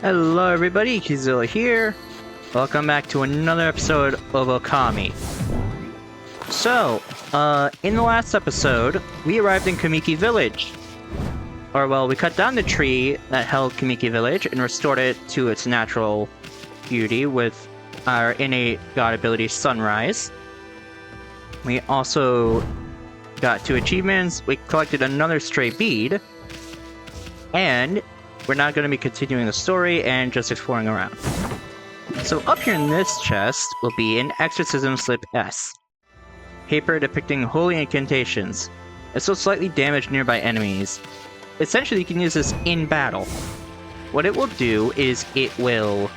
Hello everybody, Kizilla here. Welcome back to another episode of Okami. So, in the last episode, we arrived in Kamiki Village. Or well, we cut down the tree that held Kamiki Village and restored it to its natural beauty with our innate god ability Sunrise. We also got 2 achievements, we collected another stray bead, and we're not going to be continuing the story and just exploring around. So up here in this chest will be an Exorcism Slip S. Paper depicting holy incantations. It's so slightly damaged nearby enemies. Essentially you can use this in battle. What it will do is it will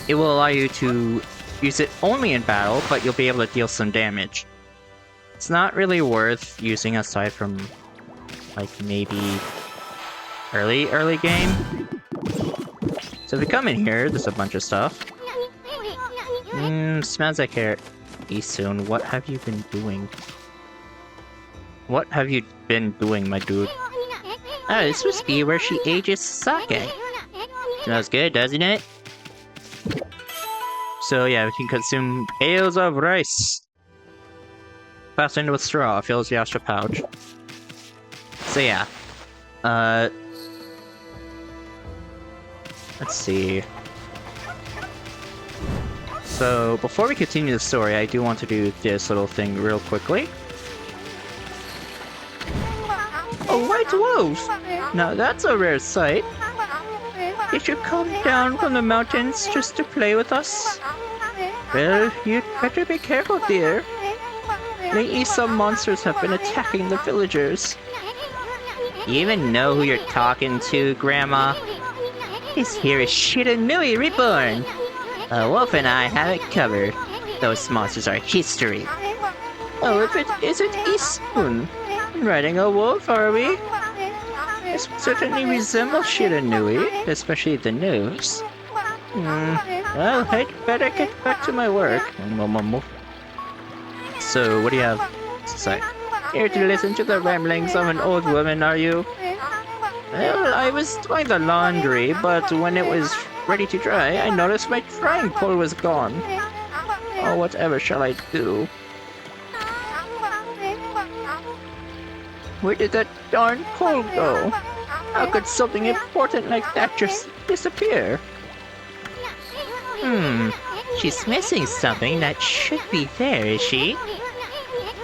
allow you to use it only in battle, but you'll be able to deal some damage. It's not really worth using aside from, like, maybe early game. So if we come in here, there's a bunch of stuff. Smells like hair. Issun, what have you been doing? What have you been doing, my dude? Oh, this must be where she ages sake. Smells good, doesn't it? So yeah, we can consume bales of rice. Fastened with straw, fills the extra pouch. So yeah. Let's see. So, before we continue the story, I do want to do this little thing real quickly. A white wolf! Now that's a rare sight. Did you come down from the mountains just to play with us? Well, you'd better be careful, dear. Lately, some monsters have been attacking the villagers. You even know who you're talking to, Grandma? This here is Shiranui Reborn. A wolf and I have it covered. Those monsters are history. Oh, if it isn't Issun. Riding a wolf, are we? This certainly resembles Shiranui, especially the nose. Well, I'd better get back to my work. So, what do you have to say? Here to listen to the ramblings of an old woman, are you? Well, I was doing the laundry, but when it was ready to dry, I noticed my drying pole was gone. Oh, whatever shall I do? Where did that darn pole go? How could something important like that just disappear? She's missing something that should be there, is she?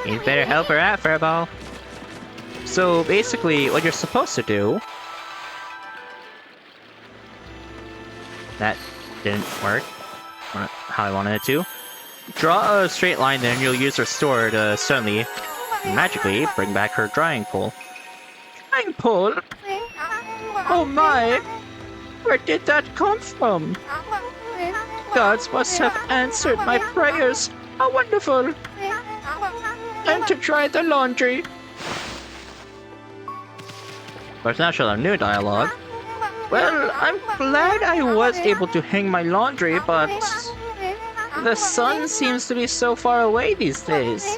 You'd better help her out, Furball. So basically, what you're supposed to do... That didn't work how I wanted it to. Draw a straight line, then you'll use Restore to suddenly, magically, bring back her drying pole. Drying pole? Oh my! Where did that come from? Gods must have answered my prayers. How wonderful! Time to dry the laundry. But now she'll have new dialogue. Well, I'm glad I was able to hang my laundry, but the sun seems to be so far away these days.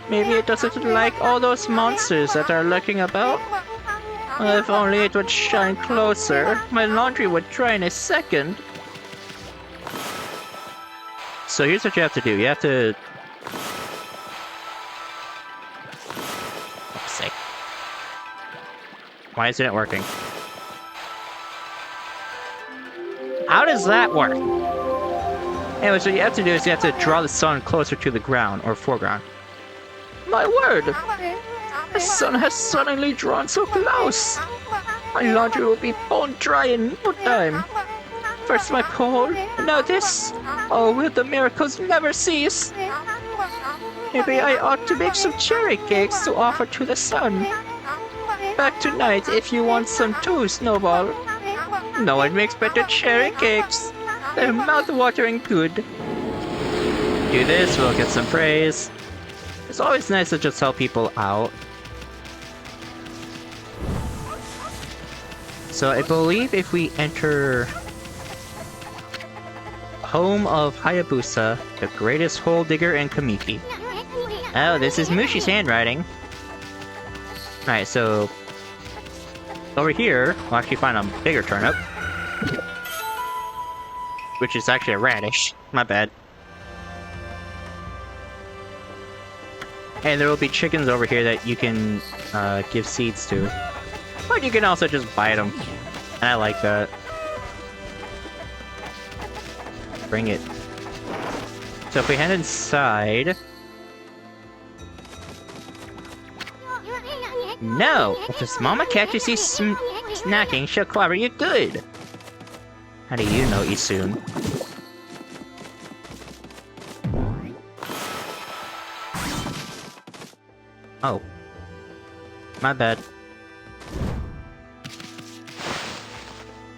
Maybe it doesn't like all those monsters that are lurking about. If only it would shine closer, my laundry would dry in a second. So here's what you have to do. You have to... Oh, sick. Why isn't it working? How does that work? Anyway, so what you have to do is you have to draw the sun closer to the ground, or foreground. My word! The sun has suddenly drawn so close! My laundry will be bone dry in no time. First my pole, now this. Oh, will the miracles never cease? Maybe I ought to make some cherry cakes to offer to the sun. Back tonight if you want some too, Snowball. No one makes better cherry cakes. They're mouth-watering good. Do this, we'll get some praise. It's always nice to just help people out. So I believe if we enter home of Hayabusa, the greatest hole digger in Kamiki. Oh, this is Mushi's handwriting. Alright, so over here, we'll actually find a bigger turnip. Which is actually a radish. My bad. And there will be chickens over here that you can give seeds to. But you can also just bite them. And I like that. Bring it. So if we head inside... No! If this mama catches you snacking, she'll clobber you good! How do you know, Issun? Oh. My bad.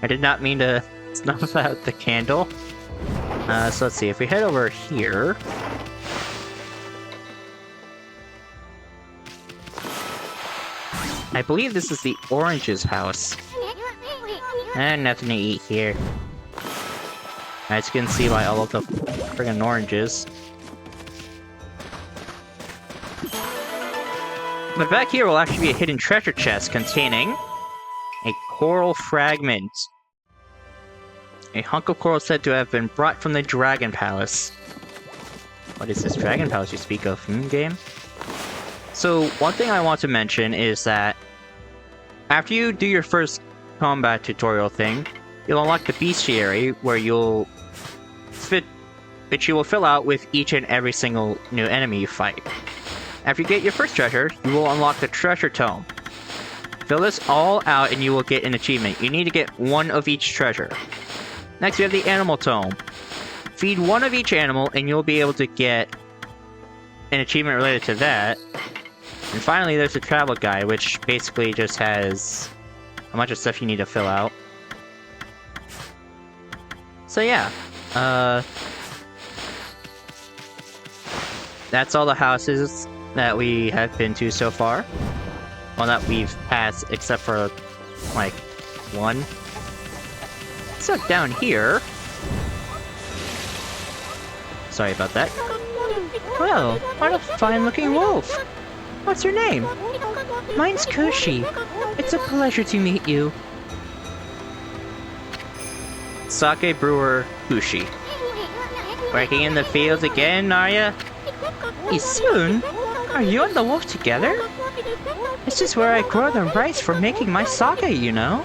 I did not mean to snuff out the candle. So let's see, if we head over here... I believe this is the orange's house. And nothing to eat here. As you can see by all of the friggin' oranges. But back here will actually be a hidden treasure chest containing a coral fragment. A hunk of coral said to have been brought from the Dragon Palace. What is this Dragon Palace you speak of, game? So, one thing I want to mention is that after you do your first combat tutorial thing, you'll unlock the bestiary where you will fill out with each and every single new enemy you fight. After you get your first treasure, you will unlock the treasure tome. Fill this all out and you will get an achievement. You need to get one of each treasure. Next, we have the animal tome. Feed one of each animal and you'll be able to get an achievement related to that. And finally, there's the travel guide, which basically just has a bunch of stuff you need to fill out. So yeah, that's all the houses that we have been to so far. Well, that we've passed, except for, like, one. So down here... Sorry about that. Well, what a fine-looking wolf! What's your name? Mine's Kushi. It's a pleasure to meet you. Sake brewer Kushi. Working in the fields again, are ya? Issun? Are you and the wolf together? This is where I grow the rice for making my sake, you know.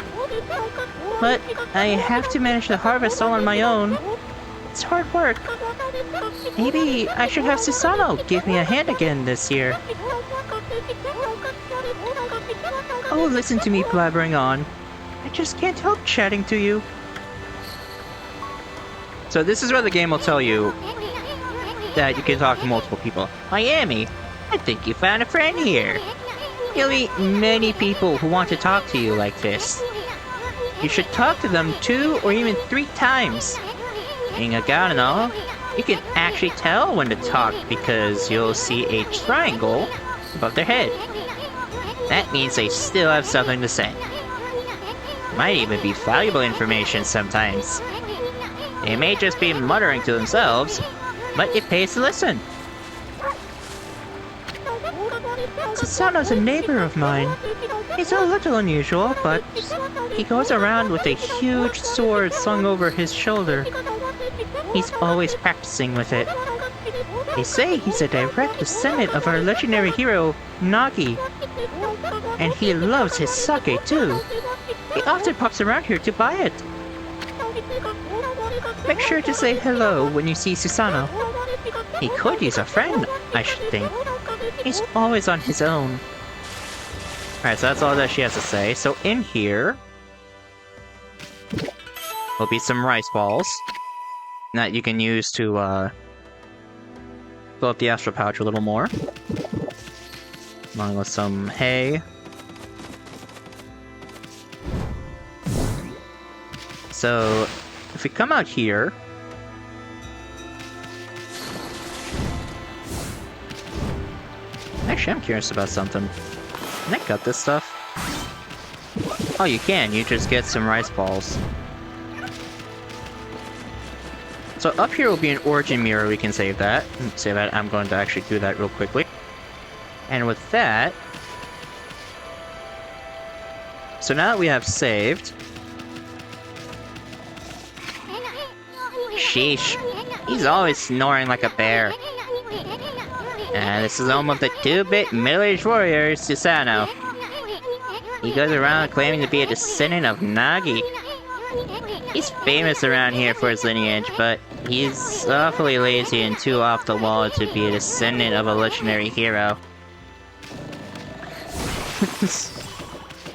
But I have to manage the harvest all on my own. It's hard work. Maybe I should have Susano give me a hand again this year. Oh, listen to me blabbering on. I just can't help chatting to you. So this is where the game will tell you that you can talk to multiple people. Miami, I think you found a friend here. You'll meet many people who want to talk to you like this. You should talk to them 2 or even 3 times. Being a guy and all, you can actually tell when to talk because you'll see a triangle above their head. That means they still have something to say. Might even be valuable information sometimes. They may just be muttering to themselves, but it pays to listen. Susano's a neighbor of mine. He's a little unusual, but he goes around with a huge sword slung over his shoulder. He's always practicing with it. They say he's a direct descendant of our legendary hero, Nagi. And he loves his sake too. He often pops around here to buy it. Make sure to say hello when you see Susano. He could use a friend, I should think. He's always on his own. Alright, so that's all that she has to say. So in here will be some rice balls that you can use to fill up the astral pouch a little more. Along with some hay. So if we come out here, actually I'm curious about something. Can I cut this stuff? Oh, you can. You just get some rice balls. So up here will be an origin mirror. We can save that. Save that. I'm going to actually do that real quickly. And with that, so now that we have saved... Sheesh, he's always snoring like a bear. This is home of the 2-bit middle-aged warrior, Susano. He goes around claiming to be a descendant of Nagi. He's famous around here for his lineage, but he's awfully lazy and too off the wall to be a descendant of a legendary hero.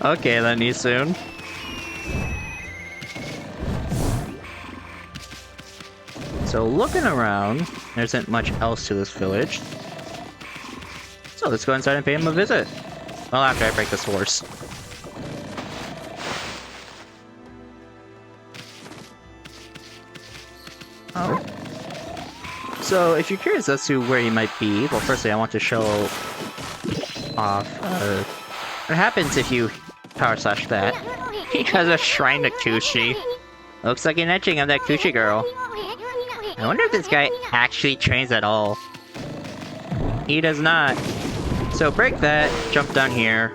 Okay then, Issun. So looking around, there isn't much else to this village. So let's go inside and pay him a visit. Well, after I break this horse. Oh. So if you're curious as to where he might be, well, firstly I want to show off what happens if you power slash that. He has a shrine to Kushi. Looks like an etching of that Kushi girl. I wonder if this guy actually trains at all. He does not. So break that, jump down here.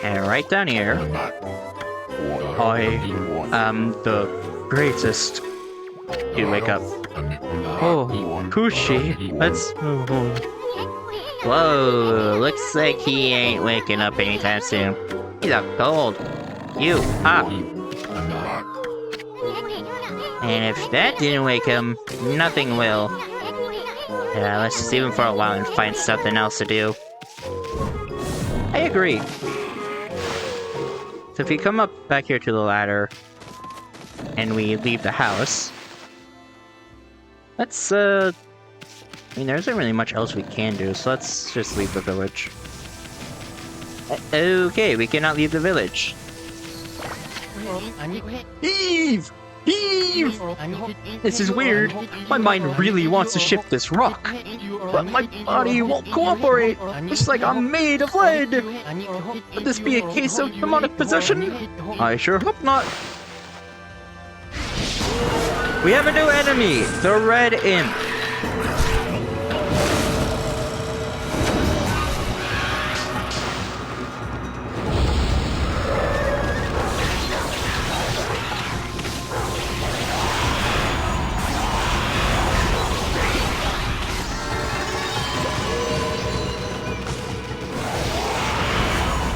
And right down here. I am the greatest. Dude, wake up. Oh, Kushi, let's... Whoa, looks like he ain't waking up anytime soon. He's out cold. You, up. And if that didn't wake him, nothing will. Yeah, let's just leave him for a while and find something else to do. I agree. So if we come up back here to the ladder, and we leave the house, let's, I mean, there isn't really much else we can do, so let's just leave the village. Okay, we cannot leave the village. Eve! Eve! This is weird. My mind really wants to shift this rock, but my body won't cooperate. It's like I'm made of lead. Would this be a case of demonic possession? I sure hope not. We have a new enemy, the Red Imp.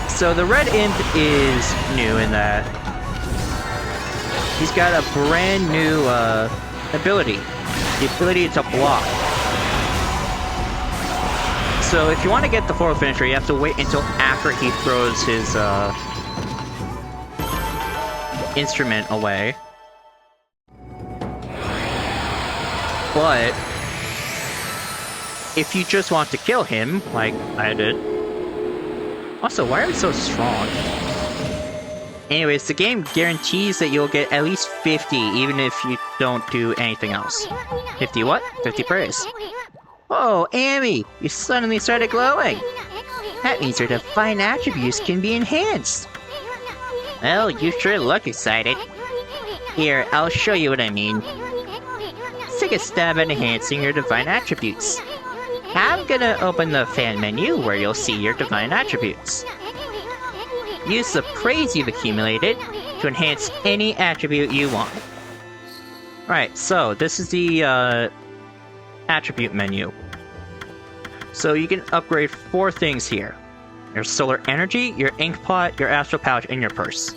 So the Red Imp is new in that he's got a brand new ability, the ability to block. So if you want to get the full finisher, you have to wait until after he throws his instrument away. But if you just want to kill him, like I did. Also, why are we so strong? Anyways, the game guarantees that you'll get at least 50 even if you don't do anything else. 50 what? 50 praise. Oh, Amy! You suddenly started glowing! That means your divine attributes can be enhanced! Well, you sure look excited. Here, I'll show you what I mean. Let's take a stab at enhancing your divine attributes. I'm gonna open the fan menu where you'll see your divine attributes. Use the praise you've accumulated to enhance any attribute you want. Right, so this is the attribute menu. So you can upgrade 4 things here. Your solar energy, your ink pot, your astral pouch, and your purse.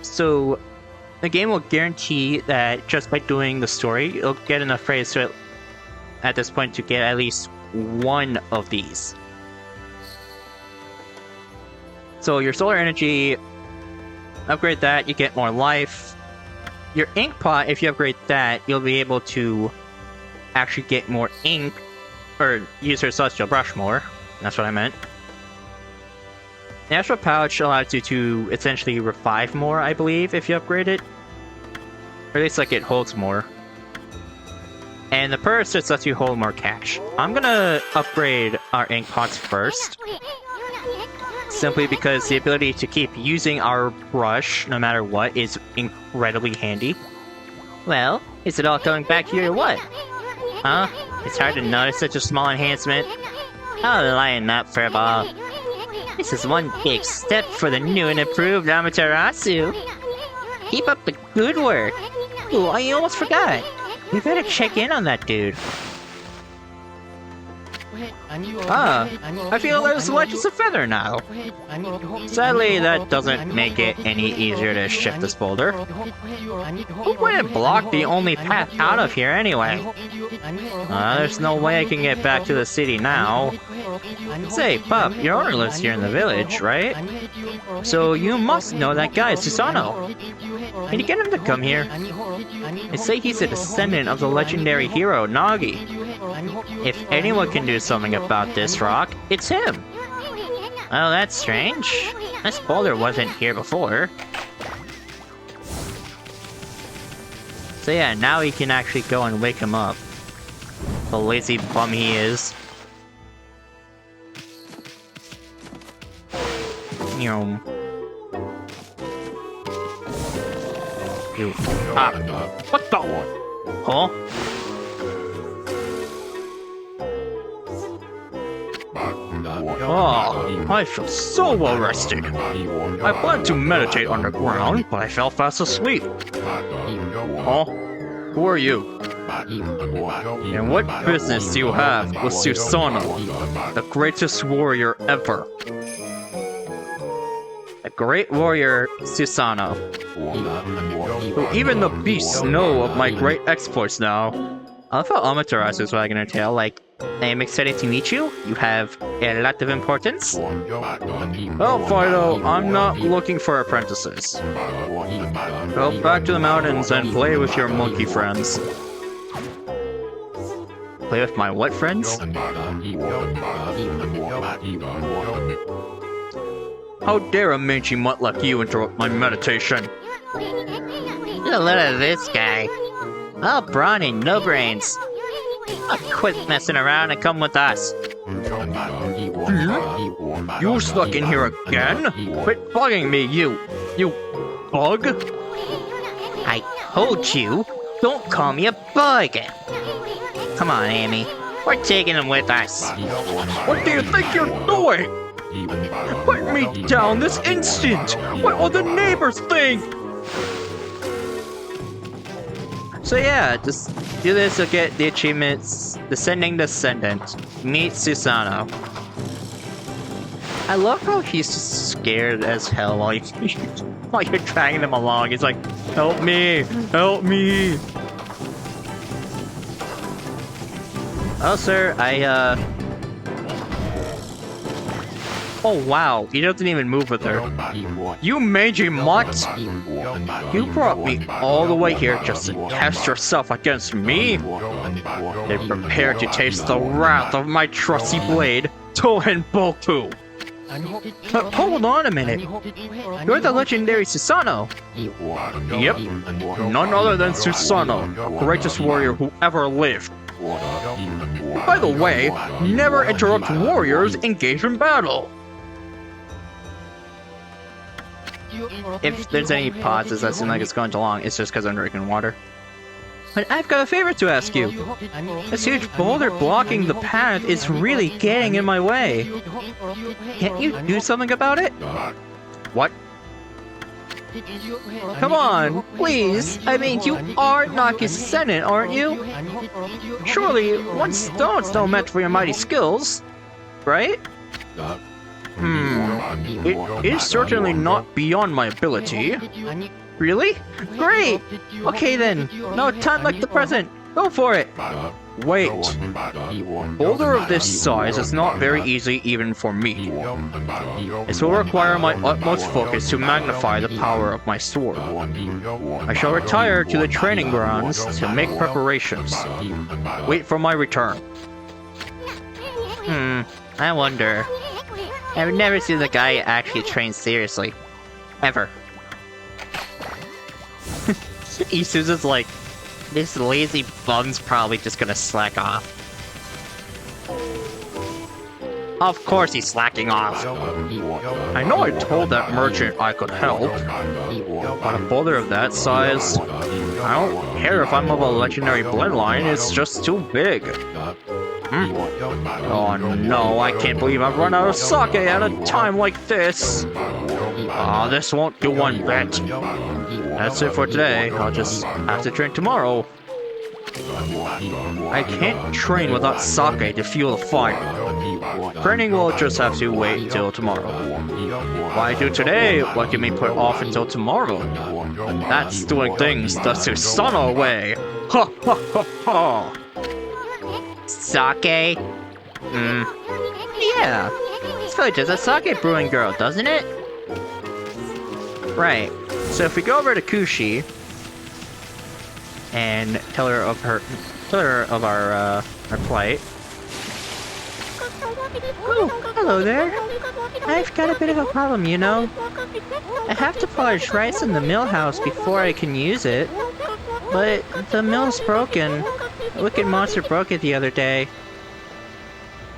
So the game will guarantee that just by doing the story, you'll get enough praise to at this point to get at least one of these. So your solar energy, upgrade that, you get more life. Your ink pot, if you upgrade that, you'll be able to actually get more ink, or use your celestial brush more. That's what I meant. The astral pouch allows you to essentially revive more, I believe, if you upgrade it. Or at least like it holds more. And the purse just lets you hold more cash. I'm gonna upgrade our ink pots first. Simply because the ability to keep using our brush, no matter what, is incredibly handy. Well, is it all coming back here or what? Huh? It's hard to notice such a small enhancement. I'll line up for a ball. This is one big step for the new and improved Amaterasu. Keep up the good work. Ooh, I almost forgot. We better check in on that dude. I feel as light as a feather now. Sadly, that doesn't make it any easier to shift this boulder. Who wouldn't block the only path out of here anyway? There's no way I can get back to the city now. Say, Pup, your owner lives here in the village, right? So you must know that guy, Susano. Can you get him to come here? They say he's a descendant of the legendary hero, Nagi. If anyone can do something about this rock, it's him. Oh, that's strange. This boulder wasn't here before. So yeah, now he can actually go and wake him up. The lazy bum he is. You. What the? Huh? Oh, I feel so well rested. I planned to meditate underground, but I fell fast asleep. Huh? Who are you? And what business do you have with Susano, the greatest warrior ever? A great warrior, Susano. Who even the beasts know of my great exploits now. I love how Amaterasu is wagging her tail, like, I am excited to meet you. You have a lot of importance. Well, Fido, I'm not looking for apprentices. Go back to the mountains and play with your monkey friends. Play with my what friends? How dare a mangy mutt like you interrupt my meditation? Look at this guy. All brawny, no brains. Quit messing around and come with us. You stuck in here again? Quit bugging me, you bug. I told you, don't call me a bug. Come on, Amy. We're taking him with us. What do you think you're doing? Put me down this instant! What will the neighbors think? So yeah, just do this to get the achievements. Descending Descendant. Meet Susano. I love how he's just scared as hell while you're dragging him along. He's like, help me! Help me! Oh, sir, Oh wow, he doesn't even move with her. You mangy mutt! You brought me all the way here just to test yourself against me? Then prepare to taste the wrath of my trusty blade, Tohen Boku! Hold on a minute. You're the legendary Susano. Yep. None other than Susano, the greatest warrior who ever lived. By the way, never interrupt warriors engaged in battle. If there's any pauses that seem like it's going too long, it's just because I'm drinking water. But I've got a favor to ask you. This huge boulder blocking the path is really getting in my way. Can't you do something about it? What? Come on, please. I mean, you are Naki's Senate, aren't you? Surely, one stone's no match for your mighty skills, right? It is certainly not beyond my ability. Really? Great! Okay then, no time like the present. Go for it! Wait. Boulder of this size is not very easy even for me. This will require my utmost focus to magnify the power of my sword. I shall retire to the training grounds to make preparations. Wait for my return. I wonder. I've never seen the guy actually train seriously. Ever. Issun's is like, this lazy bum's probably just gonna slack off. Of course he's slacking off. I know I told that merchant I could help, but a boulder of that size, I don't care if I'm of a legendary bloodline, it's just too big. Oh no, I can't believe I've run out of sake at a time like this. Ah, this won't do one bit. That's it for today. I'll just have to train tomorrow. I can't train without sake to fuel the fire. Training will just have to wait until tomorrow. Why do today what can be put off until tomorrow? That's doing things the Susano way. Ha ha ha ha! Sake? Yeah. This village is a sake brewing girl, doesn't it? Right. So if we go over to Kushi and tell her of our plight. Oh, hello there. I've got a bit of a problem, you know. I have to polish rice in the mill house before I can use it. But the mill's broken. A wicked monster broke it the other day.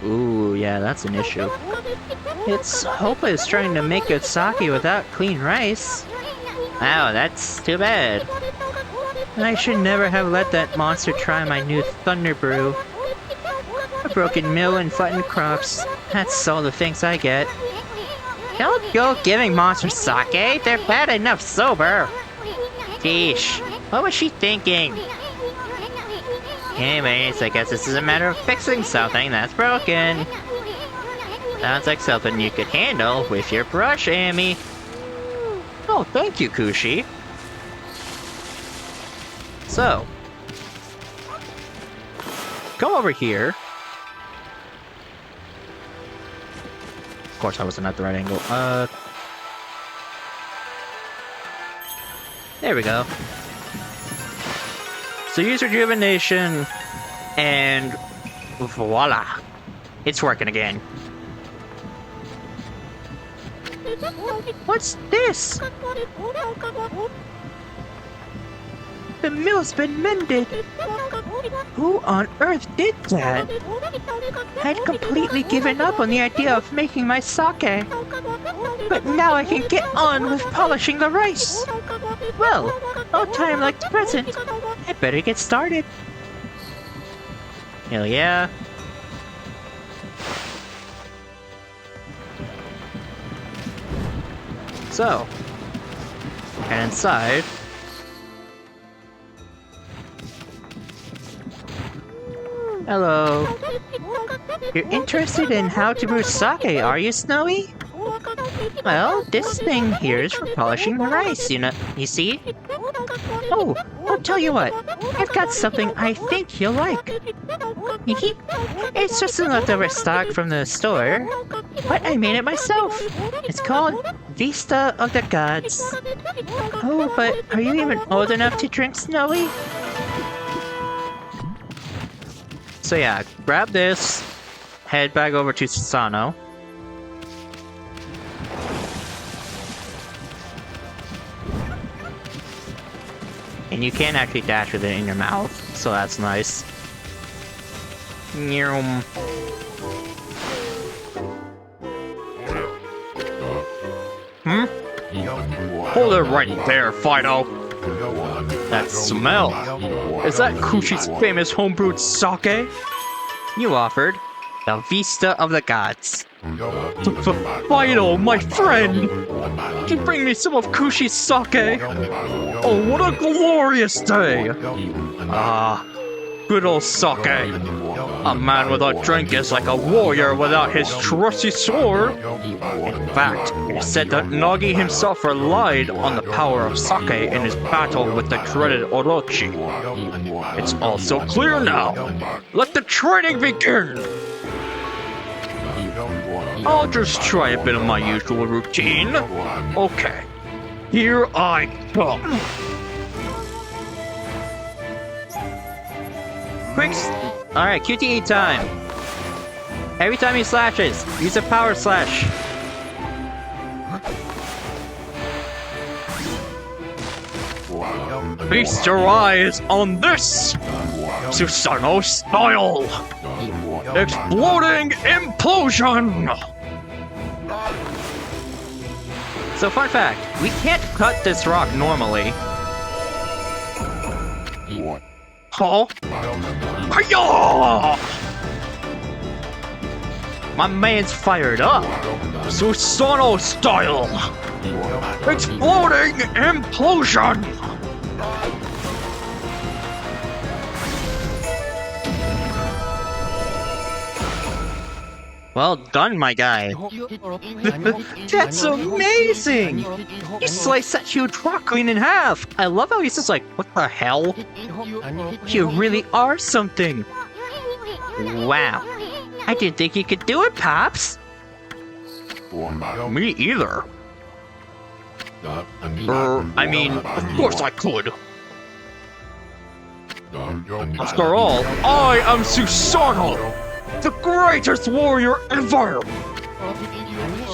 Ooh, yeah, that's an issue. It's hopeless trying to make good sake without clean rice. Wow, that's too bad. I should never have let that monster try my new Thunder Brew. A broken mill and flattened crops. That's all the things I get. Don't go giving monsters sake. They're bad enough sober. Sheesh. What was she thinking? Anyways, I guess this is a matter of fixing something that's broken. Sounds like something you could handle with your brush, Amy. Oh, thank you, Kushi. So, come over here. Of course, I wasn't at the right angle. There we go. So use rejuvenation, and voila, it's working again. What's this? The mill's been mended. Who on earth did that? I'd completely given up on the idea of making my sake. But now I can get on with polishing the rice. Well, no time like the present. I better get started. Hell yeah. So, and inside. Hello. You're interested in how to brew sake, are you, Snowy? Well, this thing here is for polishing the rice, you see? Oh, I'll tell you what. I've got something I think you'll like. It's just some leftover stock from the store, but I made it myself. It's called Vista of the Gods. Oh, but are you even old enough to drink, Snowy? So yeah, grab this, head back over to Susano. And you can actually dash with it in your mouth, so that's nice. Hmm? Hold it right there, Fido! That smell! Is that Kushi's famous homebrewed sake? You offered the Vista of the Gods. Fido, my friend! Can you bring me some of Kushi's sake? Oh, what a glorious day! Ah, good old sake. A man without drink is like a warrior without his trusty sword. In fact, it is said that Nagi himself relied on the power of sake in his battle with the dreaded Orochi. It's all so clear now. Let the training begin! I'll just try a bit of my usual routine. Okay, here I come. Quick! Alright, QTE time. Every time he slashes, use a power slash. Feast your eyes on this! Susano style! Exploding implosion! So fun fact, we can't cut this rock normally. Huh? Hiya! My man's fired up. Susano style. Exploding implosion. Well done, my guy. That's amazing! He sliced that huge rock clean in half! I love how he's just like, what the hell? You really are something! Wow. I didn't think you could do it, Pops! Me either. I mean, of course I could. After all, I am Susano! The greatest warrior ever!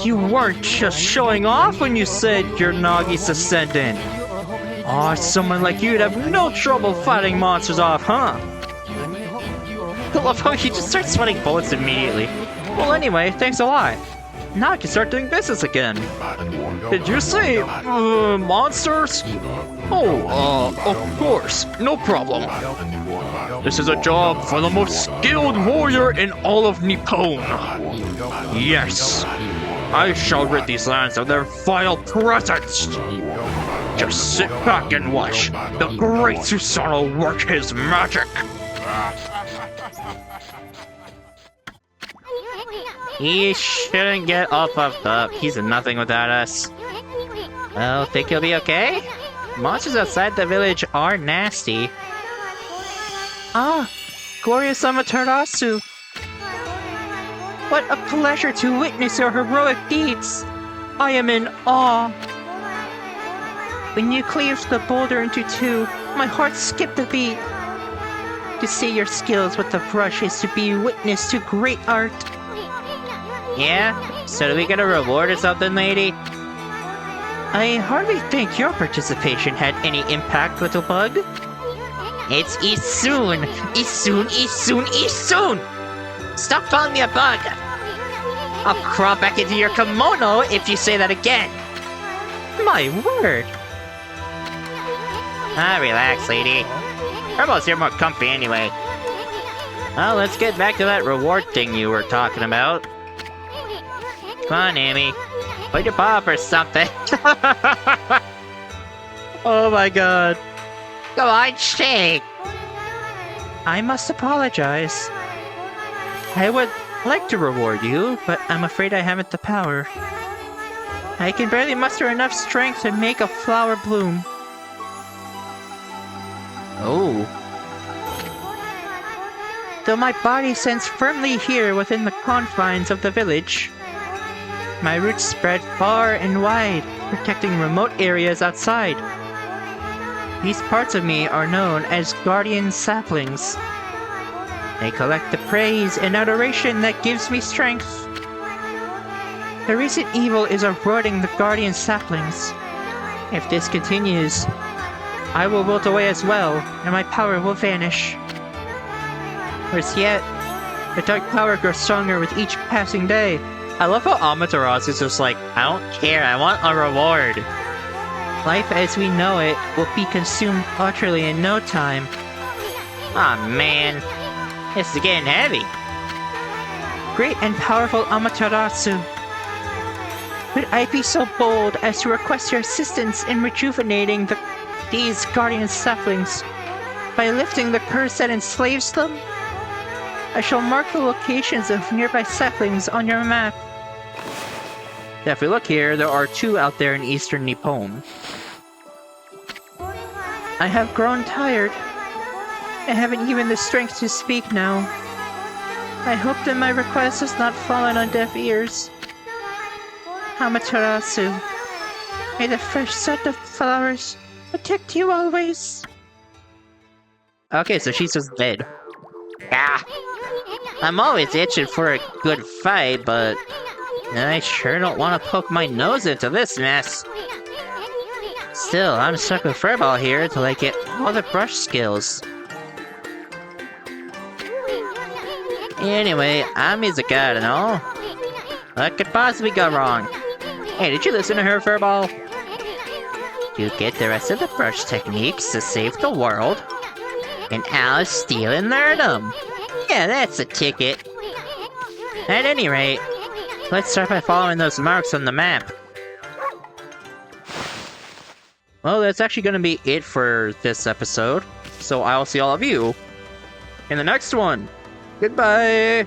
You weren't just showing off when you said you're Nagi's descendant. Aw, someone like you'd have no trouble fighting monsters off, huh? I love how he just starts sweating bullets immediately. Well, anyway, thanks a lot. Now I can start doing business again. Did you say, monsters? Oh, of course, no problem. This is a job for the most skilled warrior in all of Nippon. Yes, I shall rid these lands of their vile presence. Just sit back and watch the great Susano work his magic. He shouldn't get all puffed up. He's nothing without us. Well, think he'll be okay? Monsters outside the village are nasty. Ah, glorious Amaterasu. What a pleasure to witness your heroic deeds. I am in awe. When you cleaved the boulder into two, my heart skipped a beat. To see your skills with the brush is to be witness to great art. Yeah? So do we get a reward or something, lady? I hardly think your participation had any impact, little bug. It's Issun! Issun, Issun, Issun! Stop calling me a bug! I'll crawl back into your kimono if you say that again! My word! Ah, relax, lady. Herbal's here more comfy anyway. Well, let's get back to that reward thing you were talking about. Come on, Amy. Put your paw up or something. Oh my god. Come on, shake! I must apologize. I would like to reward you, but I'm afraid I haven't the power. I can barely muster enough strength to make a flower bloom. Oh. Though my body stands firmly here within the confines of the village, my roots spread far and wide, protecting remote areas outside. These parts of me are known as guardian saplings. They collect the praise and adoration that gives me strength. The recent evil is eroding the guardian saplings. If this continues, I will wilt away as well, and my power will vanish. Worse yet, the dark power grows stronger with each passing day. I love how Amaterasu is just like, I don't care, I want a reward. Life as we know it will be consumed utterly in no time. Aw, man. This is getting heavy. Great and powerful Amaterasu. Could I be so bold as to request your assistance in rejuvenating these guardian saplings by lifting the curse that enslaves them? I shall mark the locations of nearby saplings on your map. Yeah, if we look here, there are 2 out there in eastern Nippon. I have grown tired. I haven't even the strength to speak now. I hope that my request has not fallen on deaf ears. Amaterasu, may the fresh scent of flowers protect you always. Okay, so she's just dead. Ah! I'm always itching for a good fight, but I sure don't want to poke my nose into this mess. Still, I'm stuck with Furball here till I get all the brush skills. Anyway, I'm his god and all. What could possibly go wrong? Hey, did you listen to her, Furball? You get the rest of the brush techniques to save the world, and I'll steal and learn them. Yeah, that's a ticket. At any rate, let's start by following those marks on the map. Well, that's actually going to be it for this episode, so I'll see all of you in the next one. Goodbye!